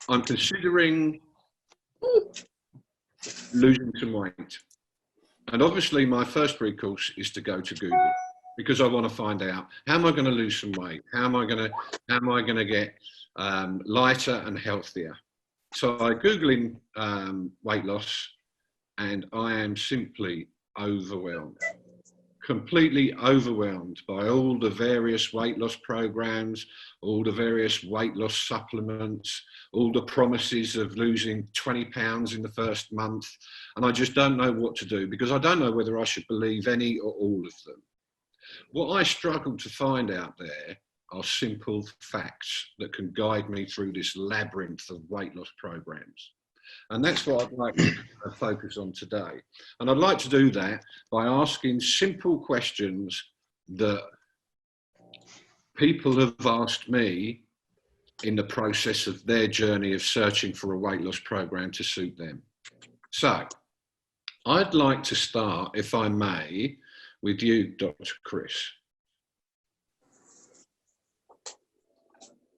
I'm considering losing some weight. And obviously my first recourse is to go to Google because I want to find out, how am I going to lose some weight? How am I going to get lighter and healthier? So I Googling weight loss, and I am simply overwhelmed, completely overwhelmed by all the various weight loss programs, all the various weight loss supplements, all the promises of losing 20 pounds in the first month. And I just don't know what to do, because I don't know whether I should believe any or all of them. What I struggle to find out there are simple facts that can guide me through this labyrinth of weight loss programs. And that's what I'd like to focus on today. And I'd like to do that by asking simple questions that people have asked me in the process of their journey of searching for a weight loss program to suit them. So I'd like to start, if I may, with you, Dr. Chris.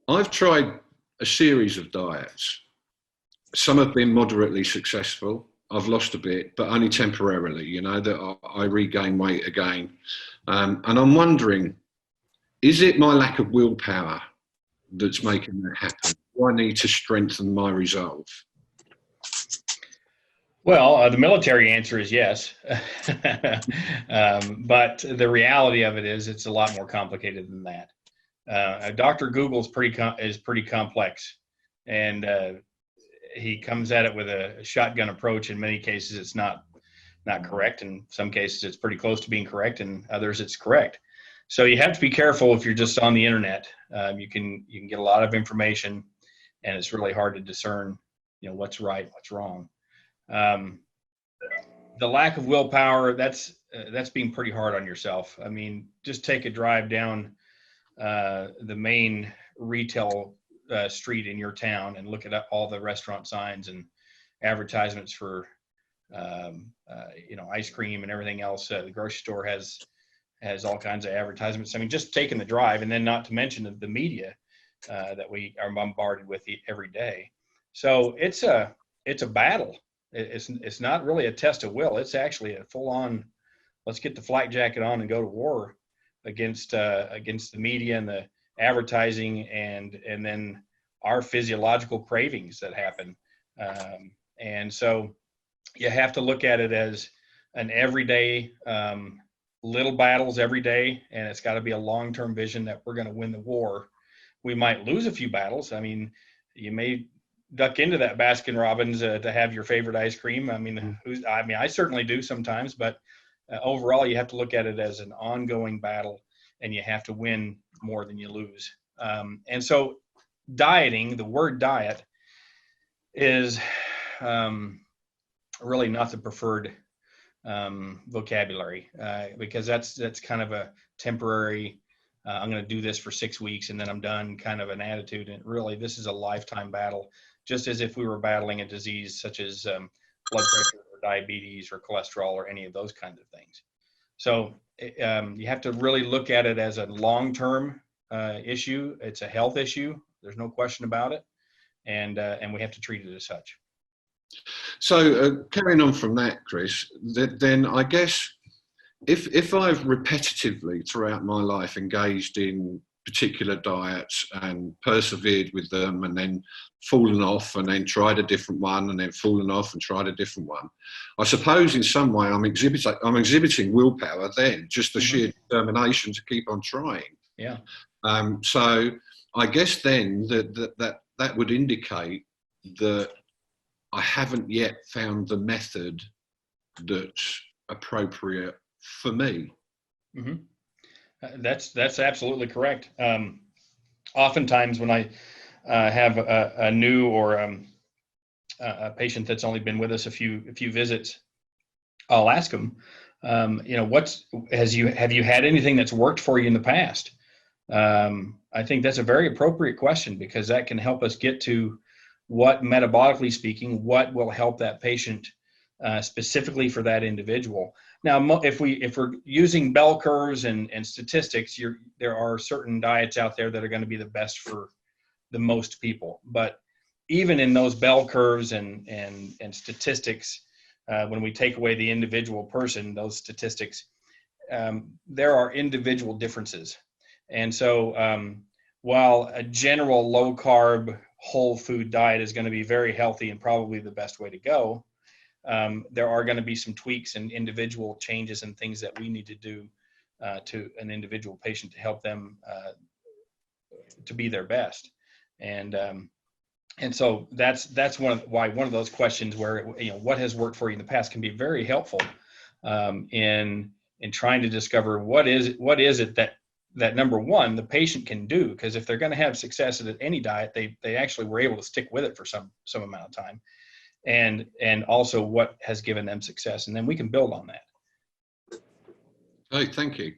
I've tried a series of diets. Some have been moderately successful. I've lost a bit, but only temporarily, you know, that I regain weight again. And I'm wondering, is it my lack of willpower that's making that happen? Do I need to strengthen my resolve? Well, the military answer is yes. But the reality of it is it's a lot more complicated than that. Dr. Google is pretty complex, and he comes at it with a shotgun approach. In many cases, it's not correct. In some cases, it's pretty close to being correct. In others, it's correct. So you have to be careful if you're just on the internet. You can get a lot of information, and it's really hard to discern, you know, what's right, what's wrong. The lack of willpower, that's being pretty hard on yourself. I mean, just take a drive down the main retail street in your town and look at all the restaurant signs and advertisements for you know, ice cream and everything else. The grocery store has all kinds of advertisements. I mean, just taking the drive, and then not to mention the media that we are bombarded with every day. So it's a battle. It's not really a test of will. It's actually a full-on, let's get the flak jacket on and go to war against the media and the advertising, and then our physiological cravings that happen. And so you have to look at it as an everyday, little battles every day, and it's got to be a long-term vision that we're going to win the war. We might lose a few battles. I mean, you may duck into that Baskin Robbins to have your favorite ice cream. I mean, I certainly do sometimes, but overall, you have to look at it as an ongoing battle, and you have to win more than you lose. And so dieting, the word diet, is really not the preferred vocabulary, because that's kind of a temporary, I'm going to do this for 6 weeks and then I'm done kind of an attitude. And really, this is a lifetime battle, just as if we were battling a disease such as blood pressure or diabetes or cholesterol or any of those kinds of things. So you have to really look at it as a long-term issue. It's a health issue. There's no question about it. And we have to treat it as such. So carrying on from that, Chris, then I guess if I've repetitively throughout my life engaged in particular diets and persevered with them, and then fallen off, and then tried a different one, and then fallen off and tried a different one, I suppose in some way I'm exhibiting willpower then, just the sheer determination to keep on trying. Yeah. So I guess then that would indicate that I haven't yet found the method that's appropriate for me. Mm-hmm. That's absolutely correct. Oftentimes when I have a new or a patient that's only been with us a few visits, I'll ask them, you know, have you had anything that's worked for you in the past? I think that's a very appropriate question, because that can help us get to what, metabolically speaking, what will help that patient specifically for that individual. Now, if we're using bell curves and statistics, there are certain diets out there that are going to be the best for the most people. But even in those bell curves and statistics, when we take away the individual person, those statistics, there are individual differences. And so while a general low carb whole food diet is going to be very healthy and probably the best way to go, there are going to be some tweaks and individual changes and things that we need to do to an individual patient to help them to be their best. And so that's why one of those questions where, what has worked for you in the past can be very helpful in trying to discover what is it that number one, the patient can do, because if they're going to have success at any diet, they actually were able to stick with it for some amount of time, and also what has given them success, and then we can build on that. Oh, thank you.